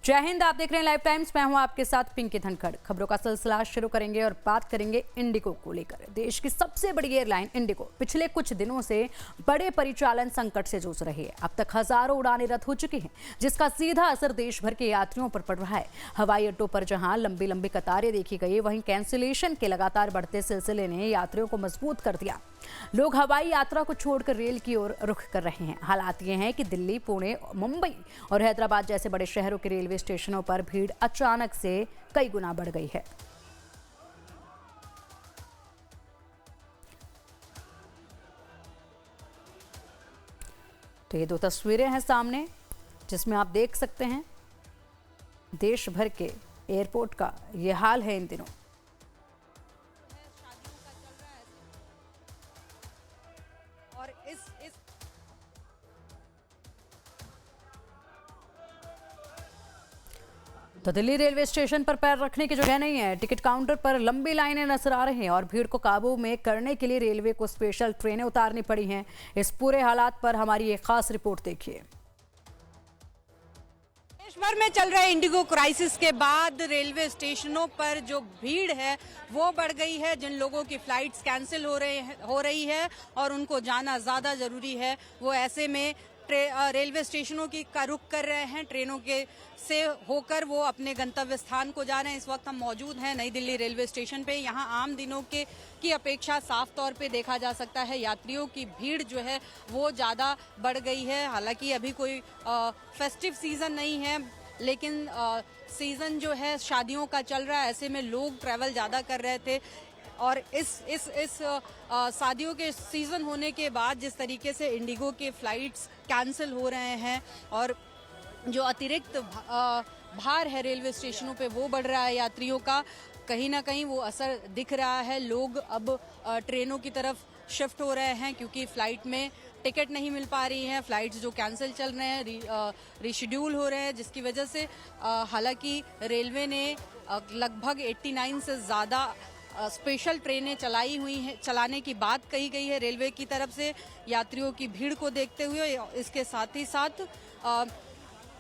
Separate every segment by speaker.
Speaker 1: जय हिंद। आप देख रहे हैं लाइव टाइम्स। मैं हूं आपके साथ पिंकी धनखड़। खबरों का सिलसिला शुरू करेंगे और बात करेंगे इंडिगो को लेकर। देश की सबसे बड़ी एयरलाइन इंडिगो पिछले कुछ दिनों से बड़े परिचालन संकट से जूझ रही है। अब तक हजारों उड़ानें रद्द हो चुकी हैं, जिसका सीधा असर देश भर के यात्रियों पर पड़ रहा है। हवाई अड्डों पर जहां लंबी लंबी कतारें देखी गई, वहीं कैंसिलेशन के लगातार बढ़ते सिलसिले ने यात्रियों को मजबूत कर दिया। लोग हवाई यात्रा को छोड़कर रेल की ओर रुख कर रहे हैं। हालात ये हैं कि दिल्ली, पुणे, मुंबई और हैदराबाद जैसे बड़े शहरों के रेलवे स्टेशनों पर भीड़ अचानक से कई गुना बढ़ गई है। तो ये दो तस्वीरें हैं सामने, जिसमें आप देख सकते हैं देश भर के एयरपोर्ट का ये हाल है इन दिनों।
Speaker 2: और
Speaker 1: तो दिल्ली रेलवे स्टेशन पर पैर रखने की जगह नहीं है। टिकट काउंटर पर लंबी लाइनें नजर आ रही हैं और भीड़ को काबू में करने के लिए रेलवे को स्पेशल ट्रेनें उतारनी पड़ी हैं। इस पूरे हालात पर हमारी एक खास रिपोर्ट देखिए।
Speaker 2: देश भर में चल रहे इंडिगो क्राइसिस के बाद रेलवे स्टेशनों पर जो भीड़ है वो बढ़ गई है। जिन लोगों की फ्लाइट्स कैंसिल हो रही है और उनको जाना ज्यादा जरूरी है, वो ऐसे में रेलवे स्टेशनों का रुख कर रहे हैं। ट्रेनों के से होकर वो अपने गंतव्य स्थान को जा रहे हैं। इस वक्त हम मौजूद हैं नई दिल्ली रेलवे स्टेशन पे। यहाँ आम दिनों की अपेक्षा साफ तौर पे देखा जा सकता है यात्रियों की भीड़ जो है वो ज़्यादा बढ़ गई है। हालांकि अभी कोई फेस्टिव सीजन नहीं है, लेकिन सीजन जो है शादियों का चल रहा है। ऐसे में लोग ट्रैवल ज़्यादा कर रहे थे और इस शादियों के सीजन होने के बाद जिस तरीके से इंडिगो के फ्लाइट्स कैंसिल हो रहे हैं और जो अतिरिक्त भार है रेलवे स्टेशनों पे वो बढ़ रहा है यात्रियों का, कहीं ना कहीं वो असर दिख रहा है। लोग अब ट्रेनों की तरफ शिफ्ट हो रहे हैं क्योंकि फ्लाइट में टिकट नहीं मिल पा रही हैं। फ्लाइट्स जो कैंसिल चल रहे हैं रीशेड्यूल हो रहे हैं, जिसकी वजह से हालांकि रेलवे ने लगभग 89 से ज़्यादा स्पेशल ट्रेनें चलाई हुई हैं। चलाने की बात कही गई है रेलवे की तरफ से यात्रियों की भीड़ को देखते हुए। इसके साथ ही साथ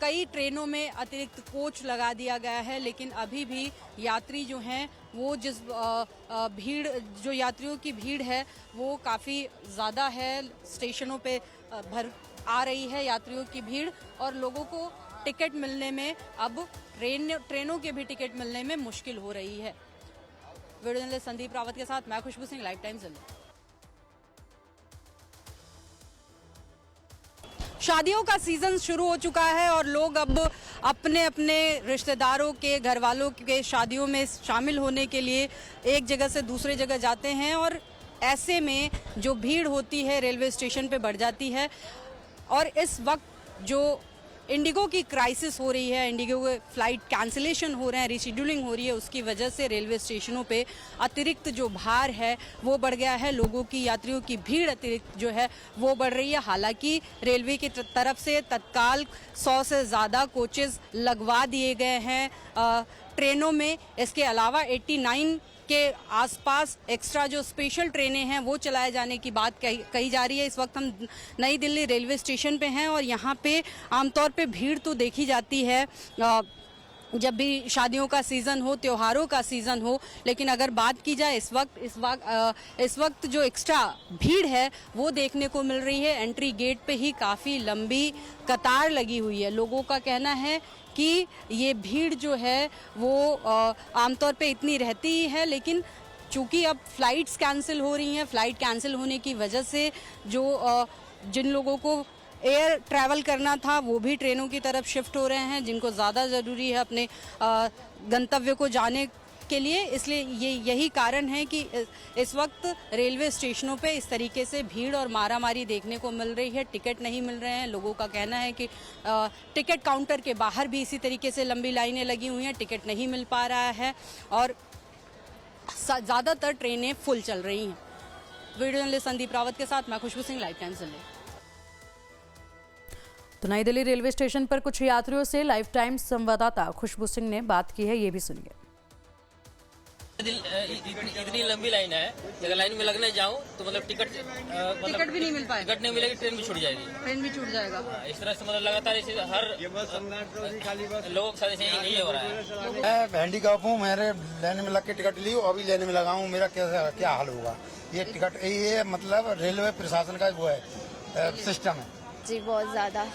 Speaker 2: कई ट्रेनों में अतिरिक्त कोच लगा दिया गया है, लेकिन अभी भी यात्री जो हैं वो जो यात्रियों की भीड़ है वो काफ़ी ज़्यादा है। स्टेशनों पे भर आ रही है यात्रियों की भीड़ और लोगों को टिकट मिलने में अब ट्रेनों के भी टिकट मिलने में मुश्किल हो रही है। वीडियो जर्नलिस्ट संदीप रावत के साथ मैं खुशबू सिंह, लाइव टाइम्स दिल्ली। शादियों का सीजन शुरू हो चुका है और लोग अब अपने अपने रिश्तेदारों के, घर वालों के शादियों में शामिल होने के लिए एक जगह से दूसरे जगह जाते हैं और ऐसे में जो भीड़ होती है रेलवे स्टेशन पे बढ़ जाती है। और इस वक्त जो इंडिगो की क्राइसिस हो रही है, इंडिगो के फ्लाइट कैंसिलेशन हो रहे हैं, रीशेड्यूलिंग हो रही है, उसकी वजह से रेलवे स्टेशनों पे अतिरिक्त जो भार है वो बढ़ गया है। लोगों की, यात्रियों की भीड़ अतिरिक्त जो है वो बढ़ रही है। हालांकि रेलवे की तरफ से तत्काल 100 से ज़्यादा कोचेस लगवा दिए गए हैं ट्रेनों में। इसके अलावा 89 के आसपास एक्स्ट्रा जो स्पेशल ट्रेनें हैं वो चलाए जाने की बात कही जा रही है। इस वक्त हम नई दिल्ली रेलवे स्टेशन पे हैं और यहाँ पे आमतौर पे भीड़ तो देखी जाती है जब भी शादियों का सीज़न हो, त्योहारों का सीज़न हो, लेकिन अगर बात की जाए इस वक्त जो एक्स्ट्रा भीड़ है वो देखने को मिल रही है। एंट्री गेट पे ही काफ़ी लंबी कतार लगी हुई है। लोगों का कहना है कि ये भीड़ जो है वो आमतौर पे इतनी रहती ही है, लेकिन चूंकि अब फ्लाइट्स कैंसिल हो रही हैं, फ्लाइट कैंसिल होने की वजह से जिन लोगों को एयर ट्रैवल करना था वो भी ट्रेनों की तरफ शिफ्ट हो रहे हैं, जिनको ज़्यादा ज़रूरी है अपने गंतव्य को जाने के लिए। इसलिए यही कारण है कि इस वक्त रेलवे स्टेशनों पे इस तरीके से भीड़ और मारामारी देखने को मिल रही है। टिकट नहीं मिल रहे हैं। लोगों का कहना है कि टिकट काउंटर के बाहर भी इसी तरीके से लंबी लाइनें लगी हुई हैं, टिकट नहीं मिल पा रहा है और ज़्यादातर ट्रेनें फुल चल रही हैं। वीडियो जर्नलिस्ट संदीप रावत के साथ मैं खुशबू सिंह, लाइव टाइम्स दिल्ली।
Speaker 1: तो नई दिल्ली रेलवे स्टेशन पर कुछ यात्रियों से लाइव टाइम्स संवाददाता खुशबू सिंह ने बात की है, ये भी सुनिए।
Speaker 3: इतनी लंबी लाइन है, अगर लाइन में लगने जाऊं तो मतलब
Speaker 2: टिकट भी नहीं मिल पाएगा,
Speaker 3: टिकट नहीं मिलेगी, ट्रेन भी छूट जाएगी।
Speaker 2: ट्रेन भी छूट जाएगा।
Speaker 3: इस तरह से मतलब लगातार इसे हर लोगों के साथ ऐसे यही हो रहा है।
Speaker 4: मैं हैंडीकैप हूँ, मैंने लाइन में लग के टिकट ली, अभी लाइन में लगा हूँ, मेरा क्या हाल होगा। ये टिकट ये मतलब रेलवे प्रशासन का वो है सिस्टम है
Speaker 5: जी, बहुत ज़्यादा।
Speaker 2: लग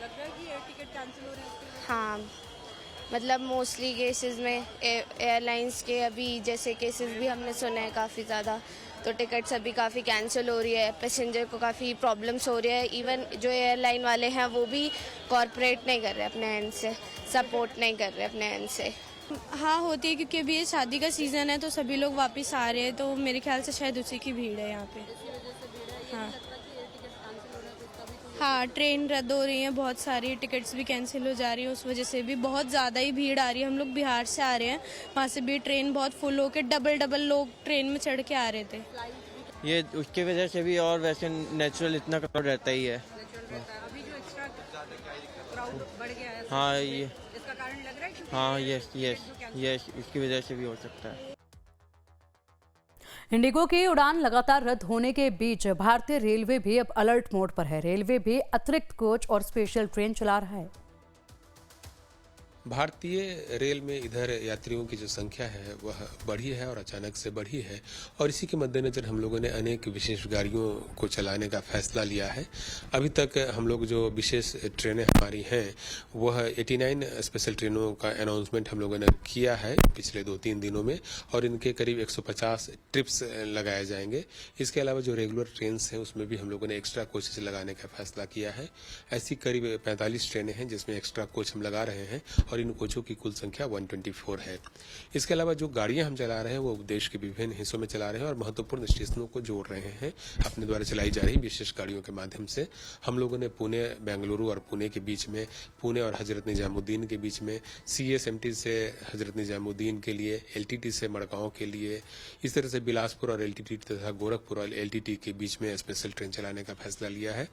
Speaker 2: रहा है कि एयर टिकट कैंसिल हो रहे हैं।
Speaker 5: हाँ, मतलब मोस्टली केसेस में एयरलाइंस के अभी जैसे केसेस भी हमने सुने हैं काफ़ी ज़्यादा, तो टिकट्स अभी काफ़ी कैंसिल हो रही है, पैसेंजर को काफ़ी प्रॉब्लम्स हो रही है। इवन जो एयरलाइन वाले हैं वो भी कॉर्पोरेट नहीं कर रहे अपने एंड से, सपोर्ट नहीं कर रहे अपने एंड से।
Speaker 6: हाँ, होती है क्योंकि अभी ये शादी का सीज़न है तो सभी लोग वापस आ रहे हैं, तो मेरे ख्याल से शायद उसी की भीड़ है यहाँ पे। हाँ हाँ, ट्रेन रद्द हो रही है, बहुत सारी टिकट्स भी कैंसिल हो जा रही है, उस वजह से भी बहुत ज़्यादा ही भीड़ आ रही है। हम लोग बिहार से आ रहे हैं, वहाँ से भी ट्रेन बहुत फुल होकर डबल लोग ट्रेन में चढ़ के आ रहे थे।
Speaker 7: ये उसकी वजह से भी, और वैसे नेचुरल इतना क्राउड रहता ही है।
Speaker 2: अभी जो एक्स्ट्रा क्राउड बढ़ गया है,
Speaker 7: हाँ ये,
Speaker 2: इसका कारण लग रहा है कि
Speaker 7: हाँ यस इसकी वजह से भी हो सकता है।
Speaker 1: इंडिगो की उड़ान लगातार रद्द होने के बीच भारतीय रेलवे भी अब अलर्ट मोड पर है। रेलवे भी अतिरिक्त कोच और स्पेशल ट्रेन चला रहा है।
Speaker 8: भारतीय रेल में इधर यात्रियों की जो संख्या है वह बढ़ी है और अचानक से बढ़ी है, और इसी के मद्देनजर हम लोगों ने अनेक विशेष गाड़ियों को चलाने का फैसला लिया है। अभी तक हम लोग जो विशेष ट्रेनें हमारी हैं वह 89 स्पेशल ट्रेनों का अनाउंसमेंट हम लोगों ने किया है पिछले 2-3 दिनों में, और इनके करीब 150 ट्रिप्स लगाए जाएंगे। इसके अलावा जो रेगुलर ट्रेन हैं उसमें भी हम लोगों ने एक्स्ट्रा कोचेज लगाने का फैसला किया है। ऐसी करीब 45 ट्रेनें हैं जिसमें एक्स्ट्रा कोच हम लगा रहे हैं, और इन कोचों की कुल संख्या 124 है। इसके अलावा जो गाड़ियां हम चला रहे हैं वो देश के विभिन्न हिस्सों में चला रहे हैं और महत्वपूर्ण स्टेशनों को जोड़ रहे हैं। अपने द्वारा चलाई जा रही विशेष गाड़ियों के माध्यम से हम लोगों ने पुणे, बेंगलुरु और पुणे के बीच में, पुणे और हजरत निजामुद्दीन के बीच में, CSMT से हजरत निजामुद्दीन के लिए, LTT से मड़गांव के लिए, इस तरह से बिलासपुर और LTT तथा गोरखपुर और LTT के बीच में स्पेशल ट्रेन चलाने का फैसला लिया है।